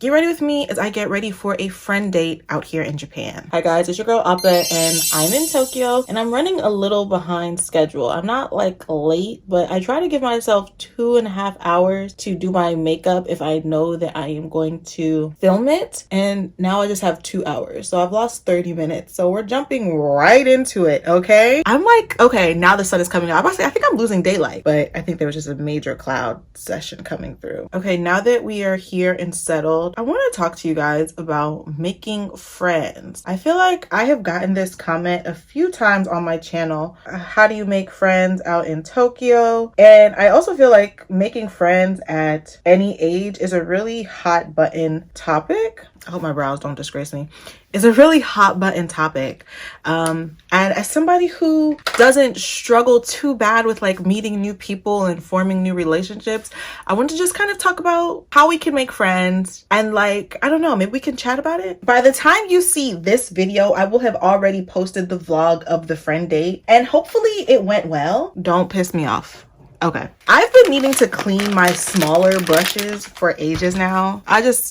Get ready with me as I get ready for a friend date out here in Japan. Hi guys, it's your girl aw-peh, and I'm in Tokyo and I'm running a little behind schedule. I'm not like late, but I try to give myself 2.5 hours to do my makeup if I know that I am going to film it. And now I just have 2 hours. So I've lost 30 minutes. So we're jumping right into it, okay? I'm like, okay, now the sun is coming out. I think I'm losing daylight, but I think there was just a major cloud session coming through. Okay, now that we are here and settled, I want to talk to you guys about making friends. I feel like I have gotten this comment a few times on my channel. How do you make friends out in Tokyo? And I also feel like making friends at any age is a really hot button topic. I hope my brows don't disgrace me. It's a really hot button topic. And as somebody who doesn't struggle too bad with like meeting new people and forming new relationships, I want to just kind of talk about how we can make friends and like, I don't know, maybe we can chat about it. By the time you see this video, I will have already posted the vlog of the friend date and hopefully it went well. Don't piss me off. Okay, I've been needing to clean my smaller brushes for ages now.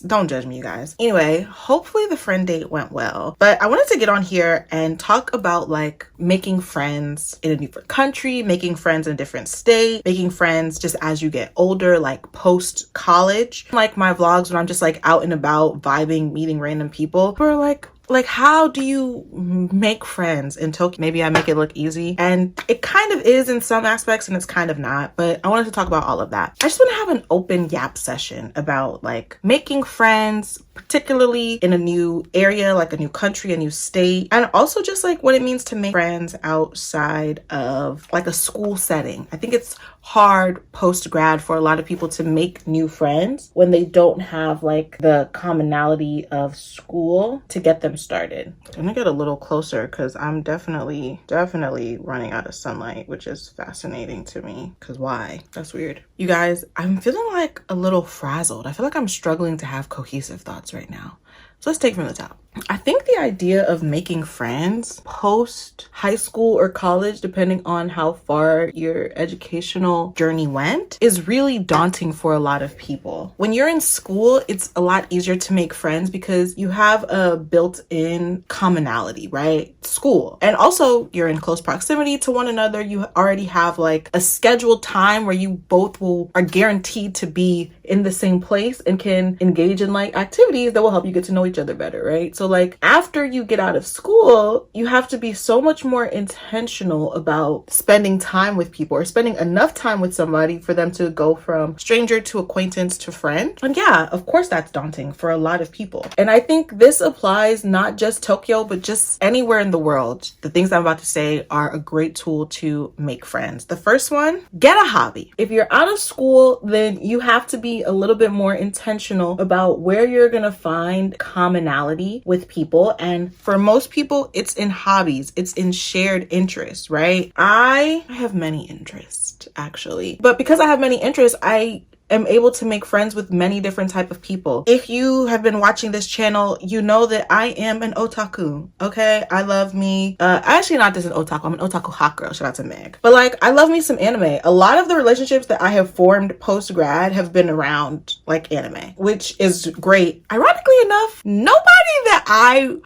Don't judge me, you guys. Anyway, hopefully the friend date went well. But I wanted to get on here and talk about like making friends in a different country, making friends in a different state, making friends just as you get older, like post college. Like my vlogs when I'm just like out and about vibing, meeting random people who are like how do you make friends in Tokyo? Maybe I make it look easy, and it kind of is in some aspects and it's kind of not, but I wanted to talk about all of that. I just want to have an open yap session about like making friends, particularly in a new area, like a new country, a new state, and also just like what it means to make friends outside of like a school setting. I think it's hard post-grad for a lot of people to make new friends when they don't have like the commonality of school to get them started. I'm gonna get a little closer because I'm definitely running out of sunlight, which is fascinating to me. Because why? That's weird. You guys, I'm feeling like a little frazzled. I feel like I'm struggling to have cohesive thoughts right now. So let's take from the top. I think the idea of making friends post high school or college, depending on how far your educational journey went, is really daunting for a lot of people. When you're in school, it's a lot easier to make friends because you have a built-in commonality, right? School. And also you're in close proximity to one another. You already have like a scheduled time where you both are guaranteed to be in the same place and can engage in like activities that will help you get to know each other better, right? So like after you get out of school, you have to be so much more intentional about spending time with people or spending enough time with somebody for them to go from stranger to acquaintance to friend. And yeah, of course that's daunting for a lot of people. And I think this applies not just Tokyo, but just anywhere in the world. The things I'm about to say are a great tool to make friends. The first one, get a hobby. If you're out of school, then you have to be a little bit more intentional about where you're gonna find commonality with people. And for most people, it's in hobbies, it's in shared interests, right? I have many interests actually, but because I have many interests, I am able to make friends with many different type of people. If you have been watching this channel, you know that I am an otaku, okay? I love me, actually not just an otaku, I'm an otaku hot girl, shout out to Meg. But like, I love me some anime. A lot of the relationships that I have formed post-grad have been around like anime, which is great. Ironically enough, nobody that I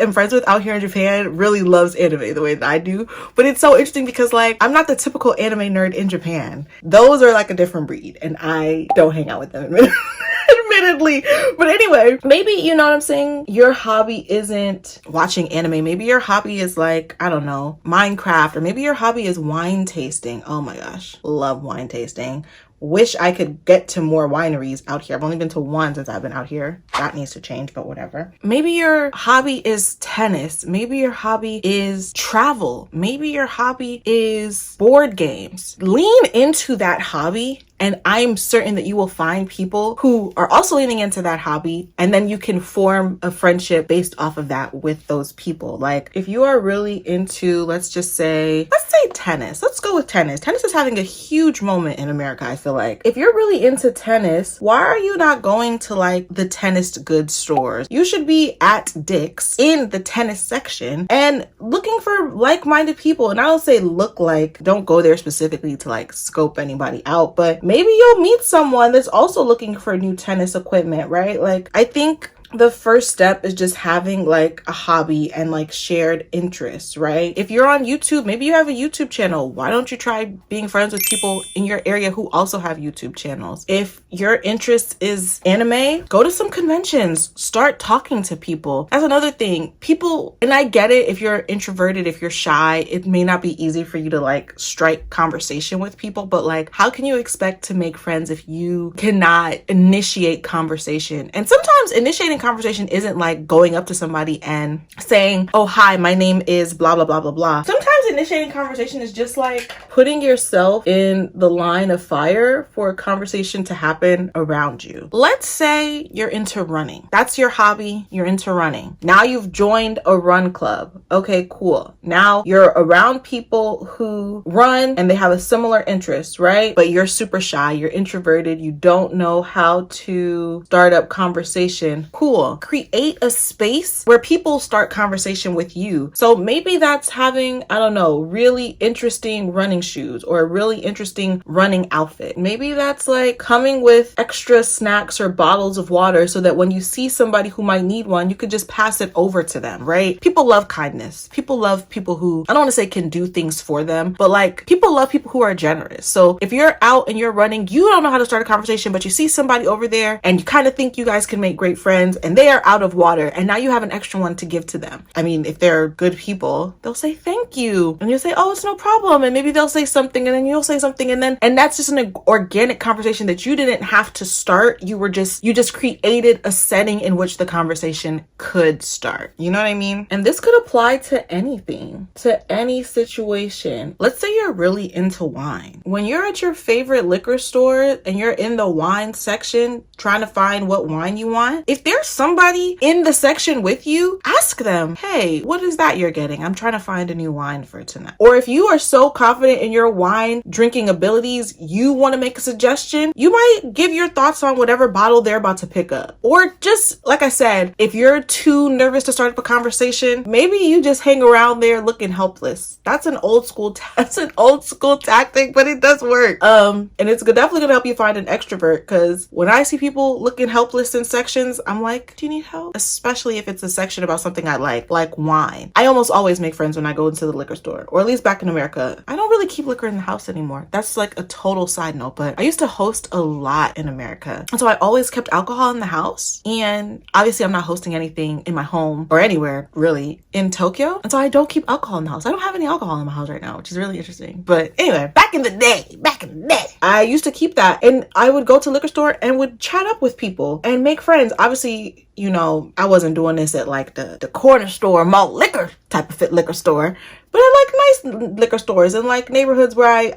am friends with out here in Japan really loves anime the way that I do. But it's so interesting because like, I'm not the typical anime nerd in Japan. Those are like a different breed, and I don't hang out with them admittedly. But anyway, maybe, you know what I'm saying, your hobby isn't watching anime. Maybe your hobby is like, I don't know, Minecraft, or maybe your hobby is wine tasting. Oh my gosh, love wine tasting. Wish I could get to more wineries out here. I've only been to one since I've been out here. That needs to change, but whatever. Maybe your hobby is tennis. Maybe your hobby is travel. Maybe your hobby is board games. Lean into that hobby, and I'm certain that you will find people who are also leaning into that hobby, and then you can form a friendship based off of that with those people. Like if you are really into, let's say tennis. Let's go with tennis. Tennis is having a huge moment in America, I feel like. If you're really into tennis, why are you not going to like the tennis goods stores? You should be at Dick's in the tennis section and looking for like-minded people. And I don't say look like, don't go there specifically to like scope anybody out, but maybe you'll meet someone that's also looking for new tennis equipment, right? Like, I think the first step is just having like a hobby and like shared interests, right? If you're on YouTube, maybe you have a YouTube channel. Why don't you try being friends with people in your area who also have YouTube channels? If your interest is anime, go to some conventions, start talking to people. That's another thing. People, and I get it, if you're introverted, if you're shy, it may not be easy for you to like strike conversation with people, but like, how can you expect to make friends if you cannot initiate conversation? And sometimes initiating conversation isn't like going up to somebody and saying, oh, hi, my name is blah, blah, blah, blah, blah. Sometimes initiating conversation is just like putting yourself in the line of fire for a conversation to happen around you. Let's say you're into running. That's your hobby. You're into running. Now you've joined a run club. Okay, cool. Now you're around people who run and they have a similar interest, right? But you're super shy. You're introverted. You don't know how to start up conversation. Cool. Create a space where people start conversation with you. So maybe that's having, I don't know, really interesting running shoes or a really interesting running outfit. Maybe that's like coming with extra snacks or bottles of water so that when you see somebody who might need one, you could just pass it over to them, right? People love kindness. People love people who, I don't want to say can do things for them, but like people love people who are generous. So if you're out and you're running, you don't know how to start a conversation, but you see somebody over there and you kind of think you guys can make great friends, and they are out of water and now you have an extra one to give to them. I mean, if they're good people, they'll say thank you and you'll say, oh, it's no problem, and maybe they'll say something and then you'll say something, and that's just an organic conversation that you didn't have to start. You just created a setting in which the conversation could start. You know what I mean? And this could apply to anything, to any situation. Let's say you're really into wine. When you're at your favorite liquor store and you're in the wine section trying to find what wine you want, if there's somebody in the section with you, ask them, hey, what is that you're getting? I'm trying to find a new wine for tonight. Or if you are so confident in your wine drinking abilities, you want to make a suggestion, you might give your thoughts on whatever bottle they're about to pick up. Or just, like I said, if you're too nervous to start up a conversation, maybe you just hang around there looking helpless. That's an old school tactic, but it does work. And it's definitely gonna help you find an extrovert, because when I see people looking helpless in sections, I'm like, do you need help? Especially if it's a section about something I like wine. I almost always make friends when I go into the liquor store, or at least back in America. I don't really keep liquor in the house anymore. That's like a total side note, but I used to host a lot in America. And so I always kept alcohol in the house. And obviously I'm not hosting anything in my home or anywhere really in Tokyo. And so I don't keep alcohol in the house. I don't have any alcohol in my house right now, which is really interesting. But anyway, back in the day, I used to keep that, and I would go to liquor store and would chat up with people and make friends. Obviously, you know, I wasn't doing this at like the corner store, malt liquor type of fit liquor store, but I like nice liquor stores and like neighborhoods where I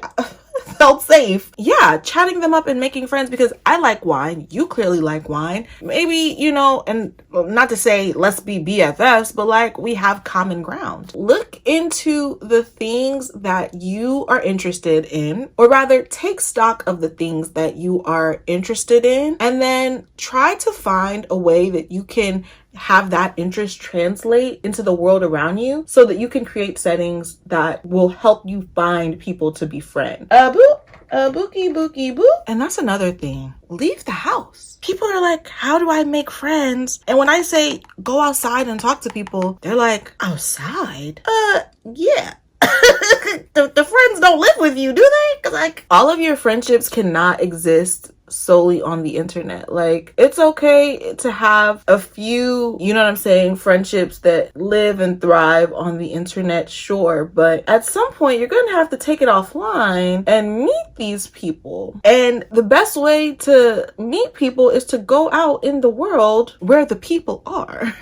felt safe. Yeah, chatting them up and making friends, because I like wine. You clearly like wine. Maybe, you know, and not to say let's be BFFs, but like we have common ground. Look into the things that you are interested in, or rather take stock of the things that you are interested in, and then try to find a way that you can have that interest translate into the world around you so that you can create settings that will help you find people to befriend. Bookie boo. And that's another thing. Leave the house. People are like, how do I make friends? And when I say go outside and talk to people, they're like, outside? Yeah. the friends don't live with you, do they? Because like all of your friendships cannot exist solely on the internet. Like, it's okay to have a few, you know what I'm saying, friendships that live and thrive on the internet, sure, but at some point you're gonna have to take it offline and meet these people. And the best way to meet people is to go out in the world where the people are.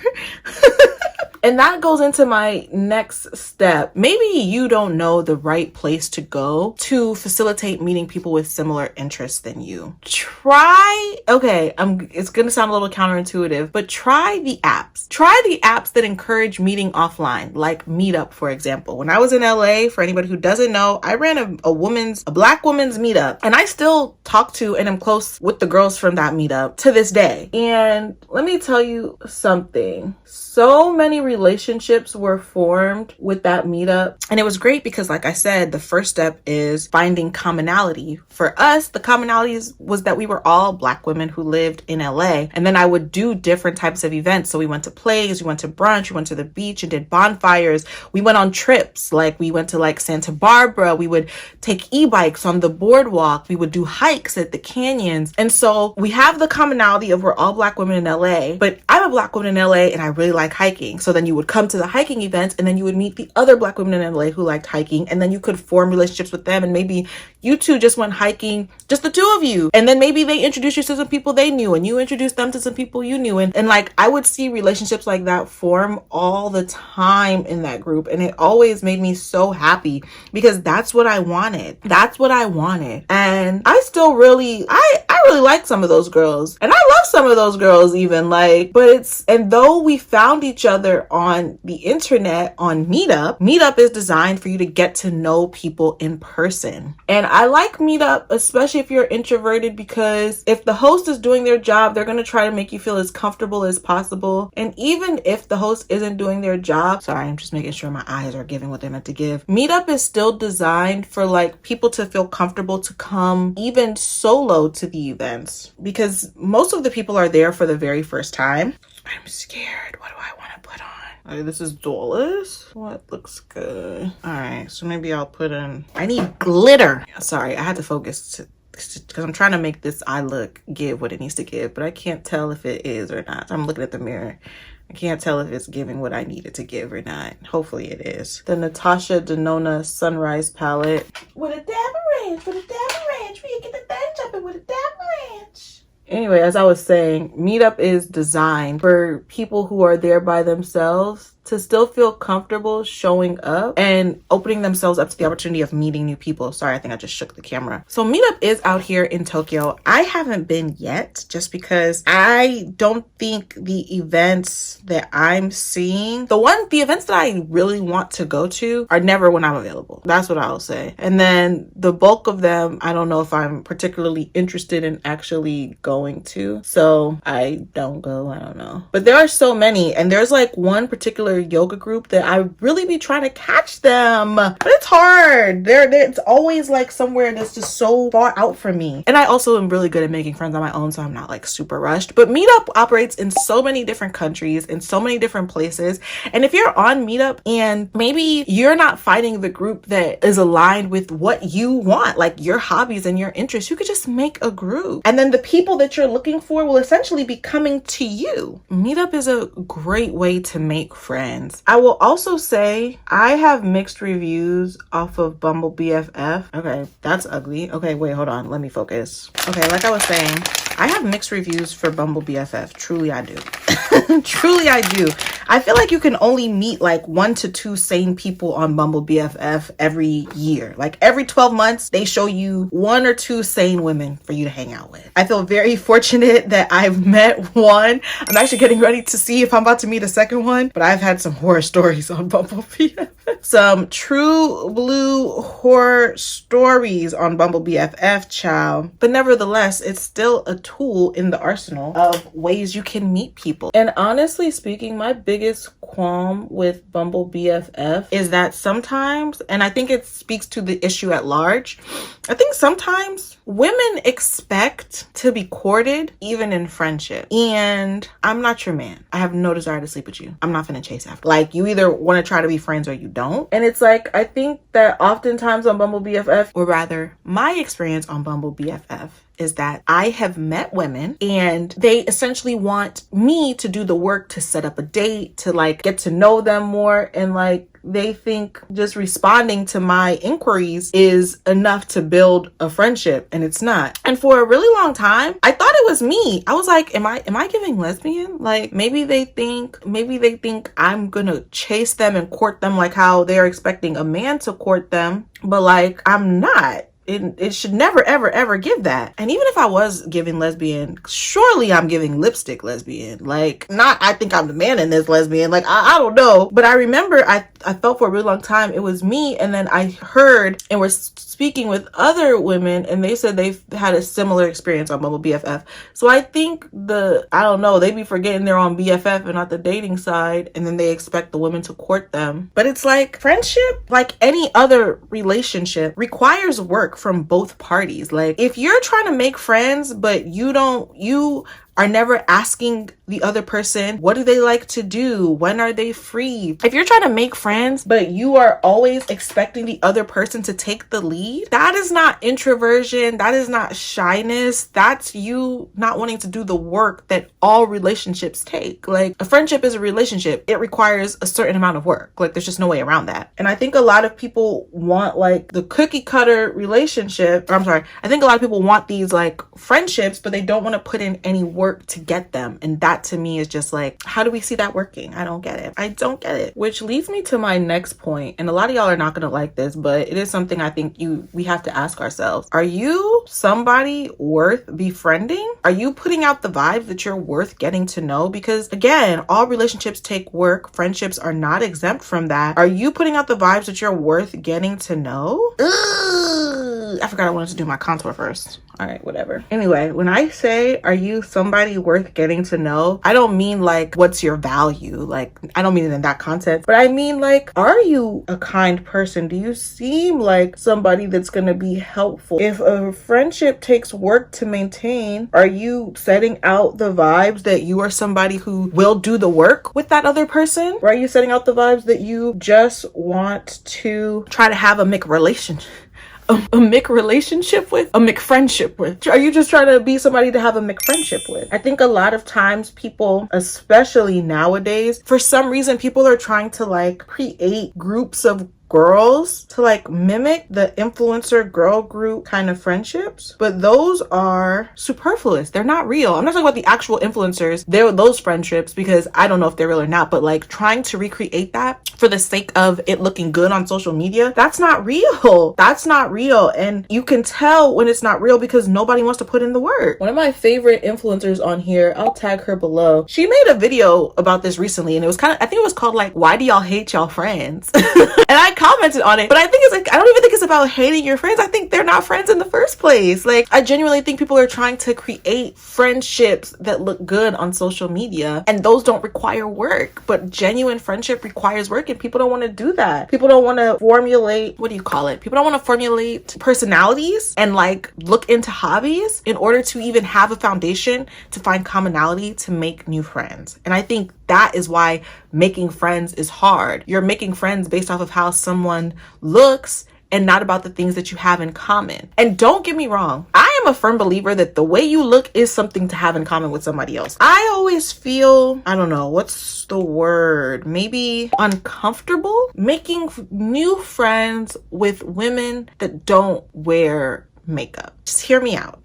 And that goes into my next step. Maybe you don't know the right place to go to facilitate meeting people with similar interests than you. It's gonna sound a little counterintuitive, but try the apps. Try the apps that encourage meeting offline, like Meetup, for example. When I was in LA, for anybody who doesn't know, I ran a Black women's meetup, and I still talk to and am close with the girls from that meetup to this day. And let me tell you something. So many relationships were formed with that meetup. And it was great because, like I said, the first step is finding commonality. For us, the commonalities was that we were all Black women who lived in LA. And then I would do different types of events. So we went to plays, we went to brunch, we went to the beach and did bonfires. We went on trips. Like we went to like Santa Barbara. We would take e-bikes on the boardwalk. We would do hikes at the canyons. And so we have the commonality of we're all Black women in LA, but I'm a Black woman in LA and I really like hiking. So then you would come to the hiking events and then you would meet the other Black women in LA who liked hiking. And then you could form relationships with them. And maybe you two just went hiking, just the two of you. And then maybe they introduced you to some people they knew and you introduced them to some people you knew. And like, I would see relationships like that form all the time in that group. And it always made me so happy because that's what I wanted. That's what I wanted. And I still really, I really like some of those girls. And I love some of those girls even, like, but it's, and though we found each other on the internet, on Meetup is designed for you to get to know people in person. And I like Meetup, especially if you're introverted, because if the host is doing their job, they're going to try to make you feel as comfortable as possible. And even if the host isn't doing their job, sorry, I'm just making sure my eyes are giving what they're meant to give. Meetup is still designed for like people to feel comfortable to come even solo to the events, because most of the people are there for the very first time. I'm scared. What do I want to put on? Okay, this is Dawless. What looks good? All right, so maybe I'll put in, I need glitter. Sorry, I had to focus because I'm trying to make this eye look give what it needs to give, but I can't tell if it is or not. I'm looking at the mirror. I can't tell if it's giving what I need it to give or not. Hopefully it is. The Natasha Denona Sunrise Palette. With a dab ranch, with a dab ranch. We can get the thing jumping with a dab ranch. Anyway, as I was saying, Meetup is designed for people who are there by themselves to still feel comfortable showing up and opening themselves up to the opportunity of meeting new people. Sorry, I think I just shook the camera. So Meetup is out here in Tokyo. I haven't been yet just because I don't think the events that I'm seeing, the events that I really want to go to are never when I'm available. That's what I'll say. And then the bulk of them, I don't know if I'm particularly interested in actually going to. So I don't go, I don't know. But there are so many, and there's like one particular yoga group that I really be trying to catch them, but it's hard. It's always like somewhere that's just so far out from me. And I also am really good at making friends on my own, so I'm not like super rushed. But Meetup operates in so many different countries, in so many different places. And if you're on Meetup and maybe you're not finding the group that is aligned with what you want, like your hobbies and your interests, you could just make a group. And then the people that you're looking for will essentially be coming to you. Meetup is a great way to make friends. I will also say I have mixed reviews off of Bumble BFF. Okay, that's ugly. Okay, wait, hold on. Let me focus. Okay, like I was saying, I have mixed reviews for Bumble BFF. Truly, I do. Truly, I do. I feel like you can only meet like 1 to 2 sane people on Bumble BFF every year. Like every 12 months, they show you 1 or 2 sane women for you to hang out with. I feel very fortunate that I've met one. I'm actually getting ready to see if I'm about to meet a second one, but I've had some horror stories on Bumble BFF. Some true blue horror stories on Bumble BFF, child. But nevertheless, it's still a tool in the arsenal of ways you can meet people. And honestly speaking, my biggest qualm with Bumble BFF is that sometimes, and I think it speaks to the issue at large, I think sometimes women expect to be courted even in friendship. And I'm not your man. I have no desire to sleep with you. I'm not gonna chase after. Like, you either want to try to be friends or you don't. And it's like, I think that oftentimes on Bumble BFF, or rather my experience on Bumble BFF, is that I have met women and they essentially want me to do the work to set up a date, to like get to know them more, and like they think just responding to my inquiries is enough to build a friendship, and it's not. And for a really long time, I thought it was me. I was like, am I giving lesbian? Like maybe they think I'm gonna chase them and court them like how they're expecting a man to court them, but like I'm not. it should never, ever, ever give that. And even if I was giving lesbian, surely I'm giving lipstick lesbian. Like, not, I think I'm the man in this lesbian. Like, I don't know. But I remember I felt for a really long time it was me. And then I heard and was speaking with other women, and they said they've had a similar experience on Bumble BFF. So I think I don't know, they be forgetting they're on BFF and not the dating side. And then they expect the women to court them. But it's like, friendship, like any other relationship, requires work from both parties. Like, if you're trying to make friends, but you are never asking the other person, what do they like to do? When are they free? If you're trying to make friends, but you are always expecting the other person to take the lead, that is not introversion. That is not shyness. That's you not wanting to do the work that all relationships take. Like, a friendship is a relationship. It requires a certain amount of work. Like, there's just no way around that. And I think a lot of people want like the cookie cutter relationship, or I'm sorry, I think a lot of people want these like friendships, but they don't want to put in any work to get them. And that to me is just like, how do we see that working? I don't get it. I don't get it. Which leads me to my next point. And a lot of y'all are not going to like this, but it is something I think we have to ask ourselves. Are you somebody worth befriending? Are you putting out the vibe that you're worth getting to know? Because again, all relationships take work. Friendships are not exempt from that. Are you putting out the vibes that you're worth getting to know? Ugh, I forgot I wanted to do my contour first. All right, whatever. Anyway, when I say, are you somebody worth getting to know? I don't mean like, what's your value? Like, I don't mean it in that context, but I mean like, are you a kind person? Do you seem like somebody that's going to be helpful? If a friendship takes work to maintain, are you setting out the vibes that you are somebody who will do the work with that other person? Or are you setting out the vibes that you just want to try to have a relationship? A relationship with? A friendship with? Are you just trying to be somebody to have a friendship with? I think a lot of times people, especially nowadays, for some reason, people are trying to like create groups of girls to like mimic the influencer girl group kind of friendships, but those are superfluous. They're not real. I'm not talking about the actual influencers. They're those friendships, because I don't know if they're real or not, but like trying to recreate that for the sake of it looking good on social media, that's not real. That's not real. And you can tell when it's not real because nobody wants to put in the work. One of my favorite influencers on here, I'll tag her below, she made a video about this recently, and it was I think it was called like, why do y'all hate y'all friends? And I commented on it, but I think it's like, I don't even think it's about hating your friends. I think they're not friends in the first place. Like, I genuinely think people are trying to create friendships that look good on social media, and those don't require work, but genuine friendship requires work, and people don't want to do that. People don't want to formulate, what do you call it? People don't want to formulate personalities and like look into hobbies in order to even have a foundation to find commonality to make new friends. And I think that is why making friends is hard. You're making friends based off of how someone looks and not about the things that you have in common. And don't get me wrong, I am a firm believer that the way you look is something to have in common with somebody else. I always feel, I don't know, what's the word? Maybe uncomfortable making new friends with women that don't wear makeup. Just hear me out.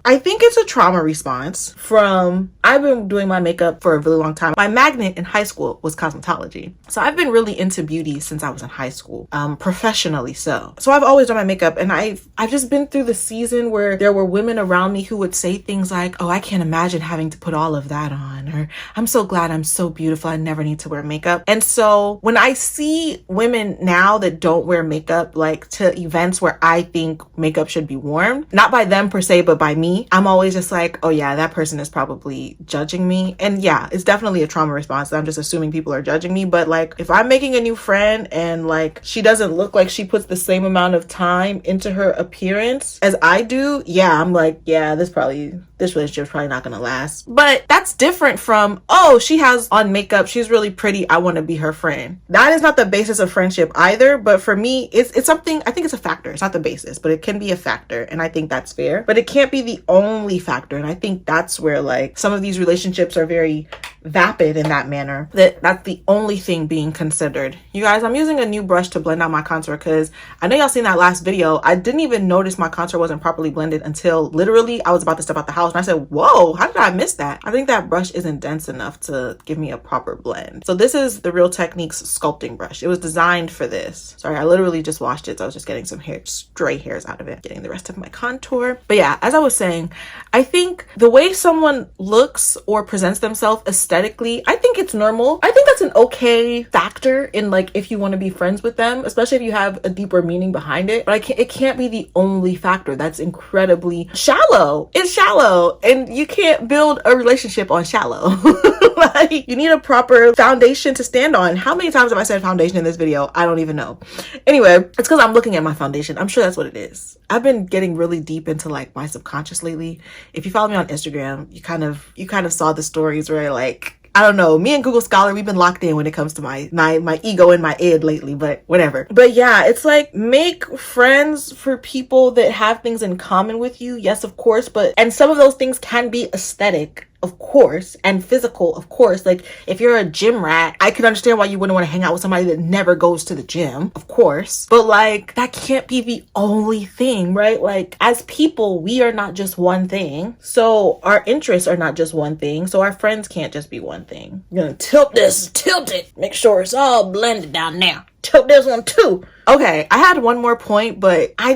I think it's a trauma response from, I've been doing my makeup for a really long time. My magnet in high school was cosmetology. So I've been really into beauty since I was in high school, professionally so. So I've always done my makeup, and I've just been through the season where there were women around me who would say things like, oh, I can't imagine having to put all of that on, or I'm so glad I'm so beautiful, I never need to wear makeup. And so when I see women now that don't wear makeup, like to events where I think makeup should be worn, not by them per se, but by me, I'm always just like, oh yeah, that person is probably judging me. And yeah, it's definitely a trauma response. I'm just assuming people are judging me. But like, if I'm making a new friend and like she doesn't look like she puts the same amount of time into her appearance as I do, yeah, I'm like, yeah, this relationship's probably not gonna last. But that's different from, oh, she has on makeup, she's really pretty, I want to be her friend. That is not the basis of friendship either. But for me, it's something, I think it's a factor. It's not the basis, but it can be a factor, and I think that's fair. But it can't be the only factor. And I think that's where like some of these relationships are very vapid in that manner, that's the only thing being considered. You guys, I'm using a new brush to blend out my contour because I know y'all seen that last video. I didn't even notice my contour wasn't properly blended until literally I was about to step out the house and I said, whoa, how did I miss that? I think that brush isn't dense enough to give me a proper blend. So this is the Real Techniques sculpting brush. It was designed for this. Sorry, I literally just washed it, so I was just getting some stray hairs out of it, getting the rest of my contour. But yeah, as I was saying, I think the way someone looks or presents themselves aesthetically, I think it's normal. I think that's an okay factor in like if you want to be friends with them, especially if you have a deeper meaning behind it. But it can't be the only factor. That's incredibly shallow. It's shallow, and you can't build a relationship on shallow. Like, you need a proper foundation to stand on. How many times have I said foundation in this video? I don't even know. Anyway, it's because I'm looking at my foundation. I'm sure that's what it is. I've been getting really deep into like my subconscious lately. If you follow me on Instagram, you kind of saw the stories where like, I don't know, me and Google Scholar, we've been locked in when it comes to my ego and my id lately, but whatever. But yeah, it's like, make friends for people that have things in common with you. Yes, of course. And some of those things can be aesthetic, of course, and physical, of course. Like if you're a gym rat, I can understand why you wouldn't want to hang out with somebody that never goes to the gym, of course. But like, that can't be the only thing, right? Like as people, we are not just one thing. So our interests are not just one thing. So our friends can't just be one thing. I'm gonna tilt it. Make sure it's all blended down now. Tilt this one too. Okay, I had one more point, but I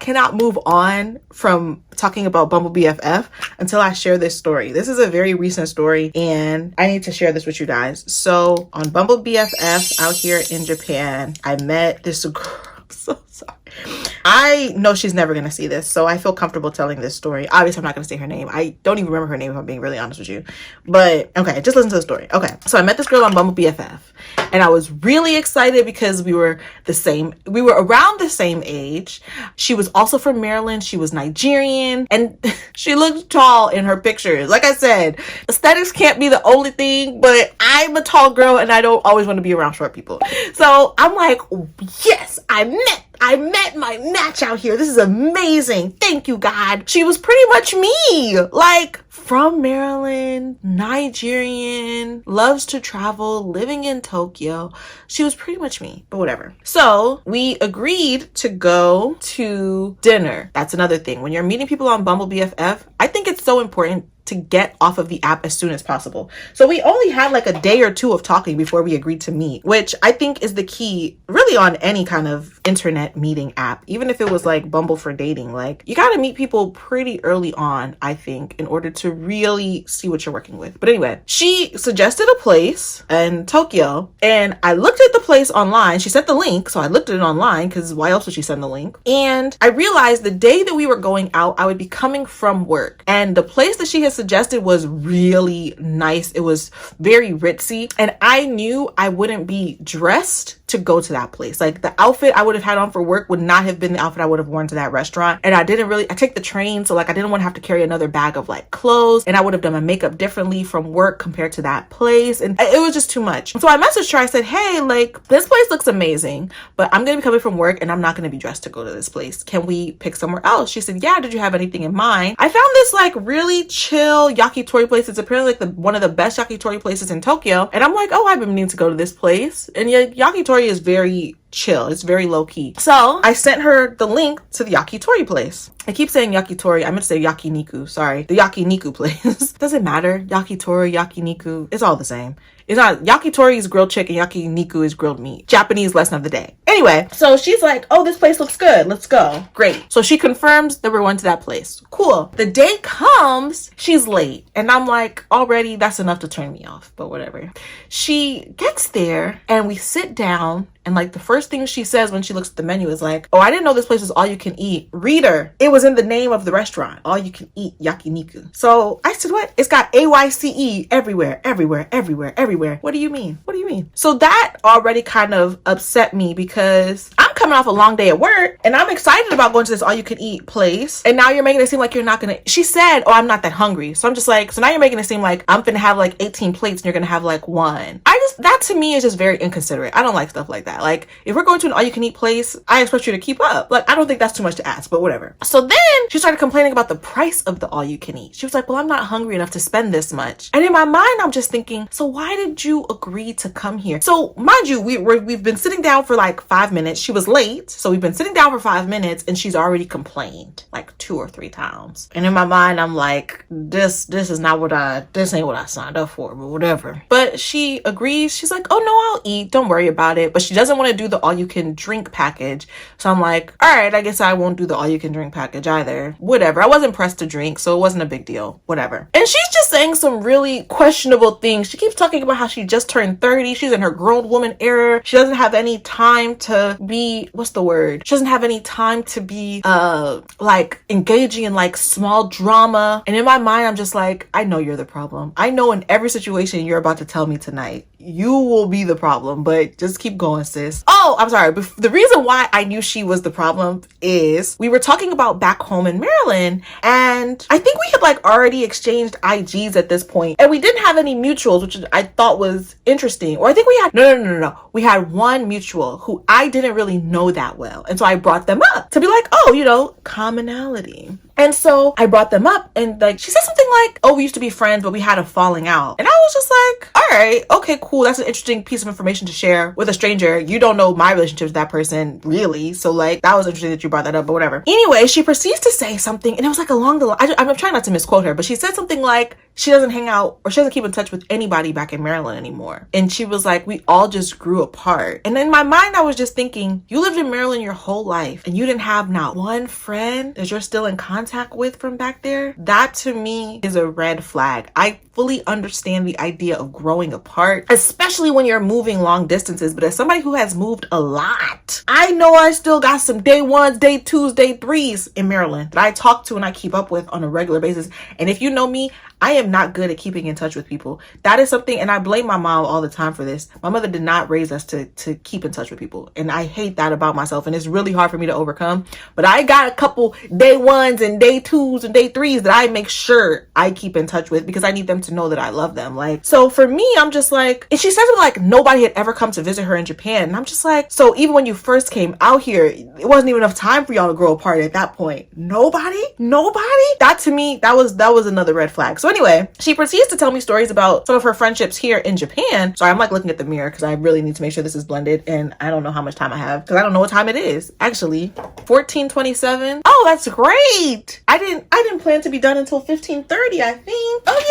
cannot move on from talking about Bumble BFF until I share this story. This is a very recent story and I need to share this with you guys. So on Bumble BFF out here in Japan, I met this girl. I'm so sorry. I know she's never going to see this, so I feel comfortable telling this story. Obviously, I'm not going to say her name. I don't even remember her name if I'm being really honest with you. But okay, just listen to the story. Okay, so I met this girl on Bumble BFF and I was really excited because we were around the same age. She was also from Maryland. She was Nigerian and she looked tall in her pictures. Like I said, aesthetics can't be the only thing, but I'm a tall girl and I don't always want to be around short people. So I'm like, yes, I met my match out here. This is amazing. Thank you, God. She was pretty much me. Like, from Maryland, Nigerian, loves to travel, living in Tokyo. She was pretty much me, but whatever. So we agreed to go to dinner. That's another thing. When you're meeting people on Bumble BFF, I think it's so important to get off of the app as soon as possible. So we only had like a day or two of talking before we agreed to meet, which I think is the key really on any kind of internet meeting app. Even if it was like Bumble for dating, like you got to meet people pretty early on, I think, in order to really see what you're working with. But anyway, she suggested a place in Tokyo and I looked at the place online. She sent the link, so I looked at it online because why else would she send the link? And I realized the day that we were going out, I would be coming from work and the place that she had suggested was really nice. It was very ritzy and I knew I wouldn't be dressed to go to that place. Like the outfit I would have had on for work would not have been the outfit I would have worn to that restaurant. And I take the train, so like I didn't want to have to carry another bag of like clothes, and I would have done my makeup differently from work compared to that place, and it was just too much. So I messaged her. I said, hey, like this place looks amazing, but I'm gonna be coming from work and I'm not gonna be dressed to go to this place. Can we pick somewhere else? She said, yeah, did you have anything in mind? I found this like really chill yakitori place. It's apparently like one of the best yakitori places in Tokyo, and I'm like, oh, I've been meaning to go to this place. And yakitori is very chill. It's very low key. So I sent her the link to the yakitori place. I keep saying yakitori. I meant to say yakiniku. Sorry. The yakiniku place. Doesn't matter. Yakitori, yakiniku. It's all the same. It's not. Yakitori is grilled chicken. Yakiniku is grilled meat. Japanese lesson of the day. Anyway, so she's like, oh, this place looks good. Let's go. Great. So she confirms that we're going to that place. Cool. The day comes, she's late. And I'm like, already that's enough to turn me off, but whatever. She gets there and we sit down. And like the first thing she says when she looks at the menu is like, oh, I didn't know this place was all you can eat. Reader, it was in the name of the restaurant. All you can eat yakiniku. So I said, what? It's got AYCE everywhere, everywhere, everywhere, everywhere. What do you mean? What do you mean? So that already kind of upset me because I'm coming off a long day at work and I'm excited about going to this all-you-can-eat place. And now you're making it seem like you're not gonna. She said, oh, I'm not that hungry. So I'm just like, so now you're making it seem like I'm gonna have like 18 plates and you're gonna have like one. That to me is just very inconsiderate. I don't like stuff like that. Like, if we're going to an all-you-can-eat place, I expect you to keep up. Like, I don't think that's too much to ask, but whatever. So then she started complaining about the price of the all-you-can-eat. She was like, well, I'm not hungry enough to spend this much. And in my mind, I'm just thinking, so why did you agree to come here? So mind you, we've been sitting down for like 5 minutes. She was late, so we've been sitting down for 5 minutes and she's already complained like 2 or 3 times. And in my mind, I'm like, this ain't what I signed up for, but whatever. But she agrees. She's like, oh no, I'll eat. Don't worry about it. But she doesn't want to do the all-you-can-drink package. So I'm like, all right, I guess I won't do the all-you-can-drink package either. Whatever. I wasn't pressed to drink, so it wasn't a big deal. Whatever. And she's just saying some really questionable things. She keeps talking about how she just turned 30. She's in her grown woman era. She doesn't have any time to be, what's the word? She doesn't have any time to be, like engaging in like small drama. And in my mind, I'm just like, I know you're the problem. I know in every situation you're about to tell me tonight, you will be the problem, but just keep going, sis. Oh, I'm sorry. But the reason why I knew she was the problem is we were talking about back home in Maryland, and I think we had like already exchanged IGs at this point, and we didn't have any mutuals, which I thought was interesting. Or I think we had, no. We had one mutual who I didn't really know that well. And so I brought them up to be like, oh, you know, commonality. And so I brought them up and like, she said something like, oh, we used to be friends, but we had a falling out. And I was just like, all right, okay, cool. That's an interesting piece of information to share with a stranger. You don't know my relationship with that person really. So like, that was interesting that you brought that up, but whatever. Anyway, she proceeds to say something and it was like along the line, I'm trying not to misquote her, but she said something like, she doesn't hang out or she doesn't keep in touch with anybody back in Maryland anymore. And she was like, we all just grew apart. And in my mind, I was just thinking, you lived in Maryland your whole life and you didn't have not one friend that you're still in contact with from back there. That to me is a red flag. I fully understand the idea of growing apart, especially when you're moving long distances. But as somebody who has moved a lot, I know I still got some day ones, day twos, day threes in Maryland that I talk to and I keep up with on a regular basis. And if you know me, I am not good at keeping in touch with people. That is something, and I blame my mom all the time for this. My mother did not raise us to keep in touch with people. And I hate that about myself. And it's really hard for me to overcome. But I got a couple day ones and day twos and day threes that I make sure I keep in touch with because I need them to know that I love them. Like, so for me, I'm just like, and she says it like nobody had ever come to visit her in Japan. And I'm just like, so even when you first came out here, it wasn't even enough time for y'all to grow apart at that point. Nobody? That to me, that was another red flag. So anyway, she proceeds to tell me stories about some of her friendships here in Japan. Sorry, I'm like looking at the mirror because I really need to make sure this is blended and I don't know how much time I have because I don't know what time it is. Actually, 14:27. Oh, that's great. I didn't plan to be done until 15:30, I think. Oh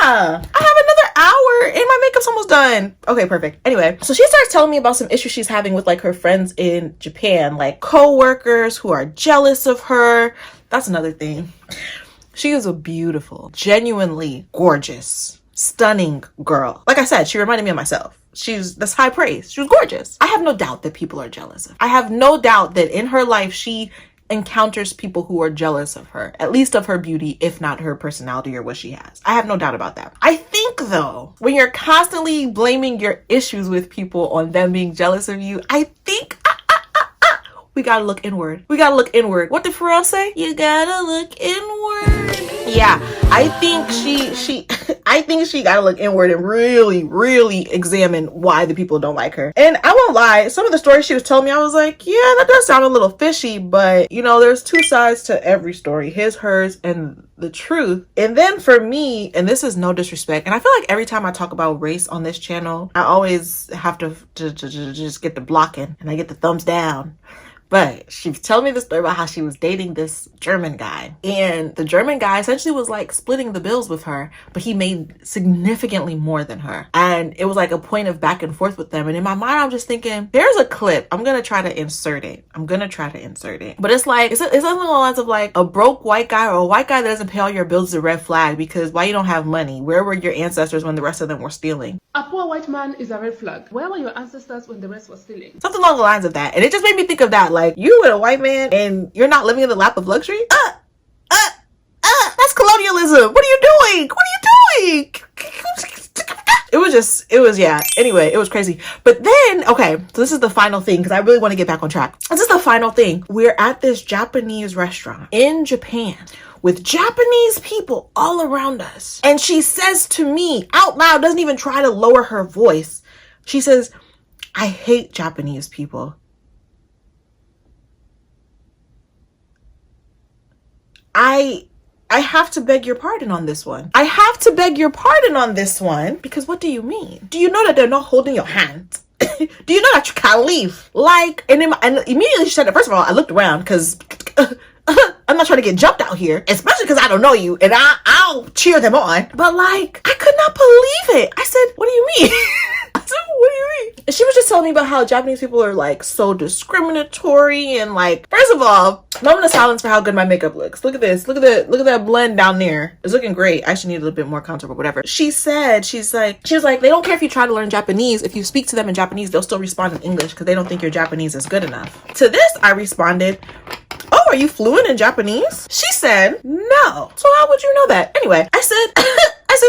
yeah. I have another hour and my makeup's almost done. Okay, perfect. Anyway, so she starts telling me about some issues she's having with like her friends in Japan, like co-workers who are jealous of her. That's another thing. She is a beautiful, genuinely gorgeous, stunning girl. Like I said, she reminded me of myself. That's high praise. She was gorgeous. I have no doubt that people are jealous of her. I have no doubt that in her life, she encounters people who are jealous of her, at least of her beauty, if not her personality or what she has. I have no doubt about that. I think though, when you're constantly blaming your issues with people on them being jealous of you, I think we gotta look inward. What did Pharrell say? You gotta look inward. Yeah, I think she gotta look inward and really, really examine why the people don't like her. And I won't lie, some of the stories she was telling me, I was like, yeah, that does sound a little fishy, but you know, there's two sides to every story, his, hers, and the truth. And then for me, and this is no disrespect, and I feel like every time I talk about race on this channel, I always have to just get the blocking and I get the thumbs down. But she was telling me the story about how she was dating this German guy. And the German guy essentially was like splitting the bills with her, but he made significantly more than her. And it was like a point of back and forth with them. And in my mind, I'm just thinking, there's a clip. I'm going to try to insert it. But it's like, it's something along the lines of like a broke white guy or a white guy that doesn't pay all your bills is a red flag because why you don't have money? Where were your ancestors when the rest of them were stealing? A poor white man is a red flag. Where were your ancestors when the rest was stealing? Something along the lines of that. And it just made me think of that. Like, you with a white man and you're not living in the lap of luxury? That's colonialism. What are you doing? It was yeah. Anyway, it was crazy. But then, okay, so this is the final thing because I really want to get back on track. This is the final thing. We're at this Japanese restaurant in Japan with Japanese people all around us. And she says to me out loud, doesn't even try to lower her voice. She says, I hate Japanese people. I have to beg your pardon on this one. I have to beg your pardon on this one because what do you mean? Do you know that they're not holding your hand? Do you know that you can't leave? Like, and immediately she said it. First of all, I looked around because I'm not trying to get jumped out here, especially because I don't know you, and I'll cheer them on. But like, I could not believe it. I said, what do you mean? I said, what do you mean? And she was just telling me about how Japanese people are like so discriminatory and like, first of all, moment of silence for how good my makeup looks. Look at this. Look at that blend down there. It's looking great. I actually need a little bit more contour, but whatever. She was like, they don't care if you try to learn Japanese. If you speak to them in Japanese, they'll still respond in English because they don't think your Japanese is good enough. To this, I responded, oh, are you fluent in Japanese? She said, no. So how would you know that? Anyway, I said,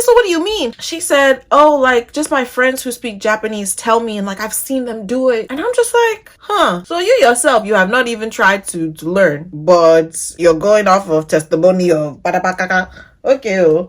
so what do you mean? She said, oh, like just my friends who speak Japanese tell me and like I've seen them do it. And I'm just like, huh. So you yourself, you have not even tried to learn, but you're going off of testimonial. Okay.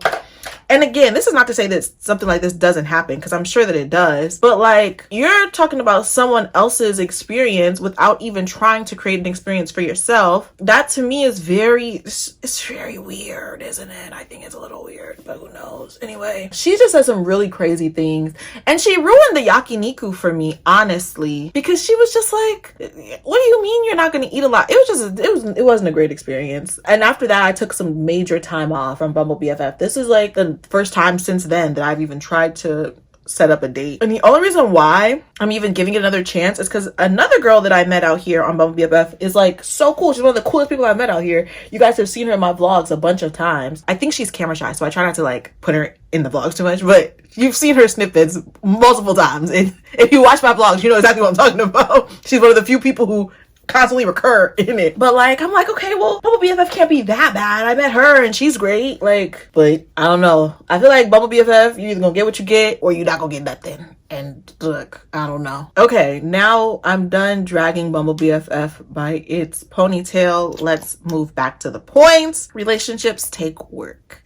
And again, this is not to say that something like this doesn't happen, because I'm sure that it does. But like, you're talking about someone else's experience without even trying to create an experience for yourself. That to me is it's very weird, isn't it? I think it's a little weird, but who knows? Anyway, she just said some really crazy things. And she ruined the yakiniku for me, honestly, because she was just like, what do you mean you're not going to eat a lot? It wasn't a great experience. And after that, I took some major time off from Bumble BFF. This is like the first time since then that I've even tried to set up a date. And the only reason why I'm even giving it another chance is because another girl that I met out here on Bumble BFF is like so cool. She's one of the coolest people I've met out here. You guys have seen her in my vlogs a bunch of times. I think she's camera shy, so I try not to like put her in the vlogs too much, but you've seen her snippets multiple times. And if you watch my vlogs, you know exactly what I'm talking about. She's one of the few people who constantly recur in it. But like, I'm like, okay, well, Bumble BFF can't be that bad. I met her and she's great. Like, but I don't know. I feel like Bumble BFF, you either gonna get what you get or you're not gonna get nothing. And look, I don't know. Okay, now I'm done dragging Bumble BFF by its ponytail. Let's move back to the points. Relationships take work.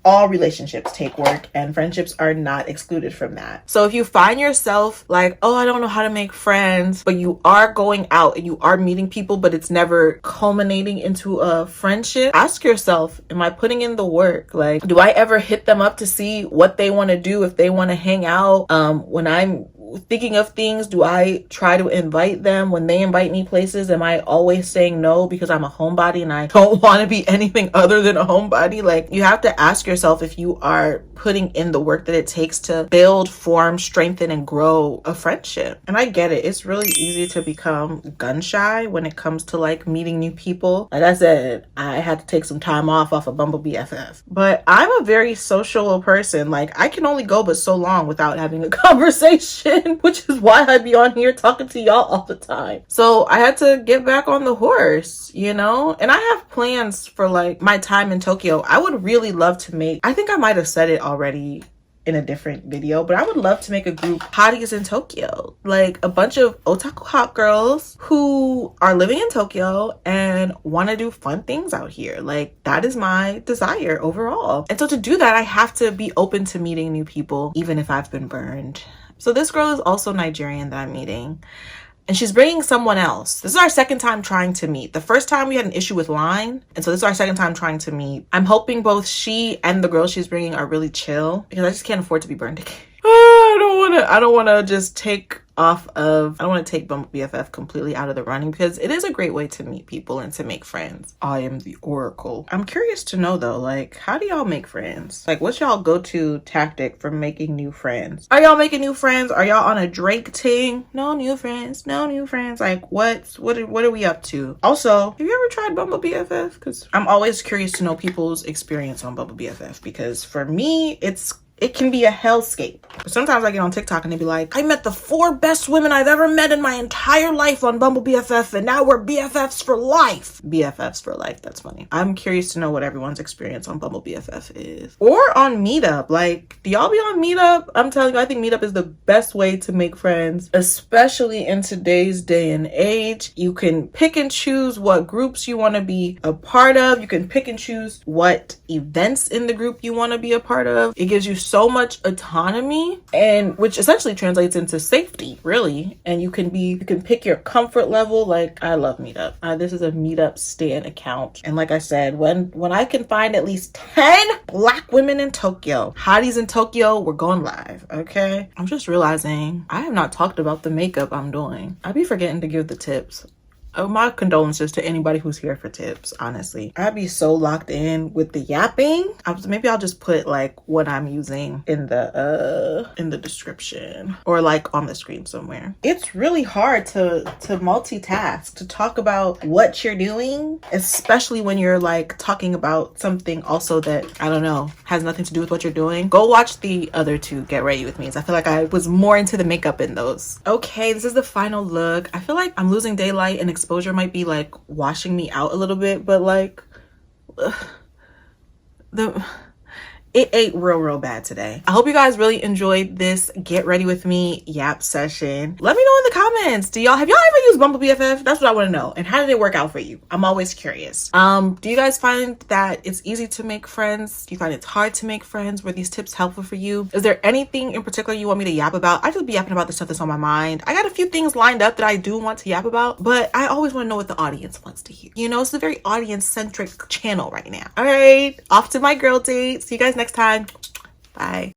All relationships take work, and friendships are not excluded from that. So if you find yourself like, oh, I don't know how to make friends, but you are going out and you are meeting people, but it's never culminating into a friendship, ask yourself, am I putting in the work? Like, do I ever hit them up to see what they want to do, if they want to hang out? When I'm thinking of things, do I try to invite them? When they invite me places, am I always saying no because I'm a homebody and I don't want to be anything other than a homebody? Like, you have to ask yourself if you are putting in the work that it takes to build, form, strengthen, and grow a friendship. And I get it. It's really easy to become gun shy when it comes to like meeting new people. Like I said, I had to take some time off of Bumble BFF, but I'm a very social person. Like, I can only go but so long without having a conversation, which is why I be on here talking to y'all all the time. So I had to get back on the horse, you know? And I have plans for like my time in Tokyo. I would really love to make, I think I might have said it already in a different video, but I would love to make a group hotties in Tokyo, like a bunch of otaku hot girls who are living in Tokyo and want to do fun things out here. Like, that is my desire overall. And so to do that, I have to be open to meeting new people, even if I've been burned. So this girl is also Nigerian that I'm meeting, and she's bringing someone else. This is our second time trying to meet. The first time we had an issue with line, and so this is our second time trying to meet. I'm hoping both she and the girl she's bringing are really chill, because I just can't afford to be burned again. I don't want to just take off of, I don't want to take Bumble BFF completely out of the running, because it is a great way to meet people and to make friends. I am the Oracle. I'm curious to know though, like, how do y'all make friends? Like, what's y'all go-to tactic for making new friends? Are y'all making new friends? Are y'all on a Drake ting? No new friends, no new friends. Like, what are we up to? Also, have you ever tried Bumble BFF? Because I'm always curious to know people's experience on Bumble BFF, because for me, it's it can be a hellscape. But sometimes I get on TikTok and they be like, I met the 4 best women I've ever met in my entire life on Bumble BFF, and now we're BFFs for life. BFFs for life. That's funny. I'm curious to know what everyone's experience on Bumble BFF is. Or on Meetup. Like, do y'all be on Meetup? I'm telling you, I think Meetup is the best way to make friends, especially in today's day and age. You can pick and choose what groups you want to be a part of. You can pick and choose what events in the group you want to be a part of. It gives you so much autonomy, and which essentially translates into safety, really. And you can pick your comfort level. Like, I love Meetup. This is a Meetup stan account. And like I said, when I can find at least 10 black women in Tokyo, hotties in Tokyo, we're going live. Okay. I'm just realizing I have not talked about the makeup I'm doing. I be forgetting to give the tips. Oh, my condolences to anybody who's here for tips, honestly. I'd be so locked in with the yapping. Maybe I'll just put like what I'm using in the description, or like on the screen somewhere. It's really hard to multitask, to talk about what you're doing, especially when you're like talking about something also that, I don't know, has nothing to do with what you're doing. Go watch the other 2 Get Ready With Me's. I feel like I was more into the makeup in those. Okay, this is the final look. I feel like I'm losing daylight and exposure might be like washing me out a little bit, but like it ate real bad today. I hope you guys really enjoyed this Get Ready With Me yap session. Let me know in the comments. Have y'all ever used Bumble BFF? That's what I want to know. And how did it work out for you? I'm always curious. Do you guys find that it's easy to make friends? Do you find it's hard to make friends? Were these tips helpful for you? Is there anything in particular you want me to yap about? I just be yapping about the stuff that's on my mind. I got a few things lined up that I do want to yap about, but I always want to know what the audience wants to hear. You know, it's a very audience-centric channel right now. All right, off to my girl date. See you guys next time. Bye.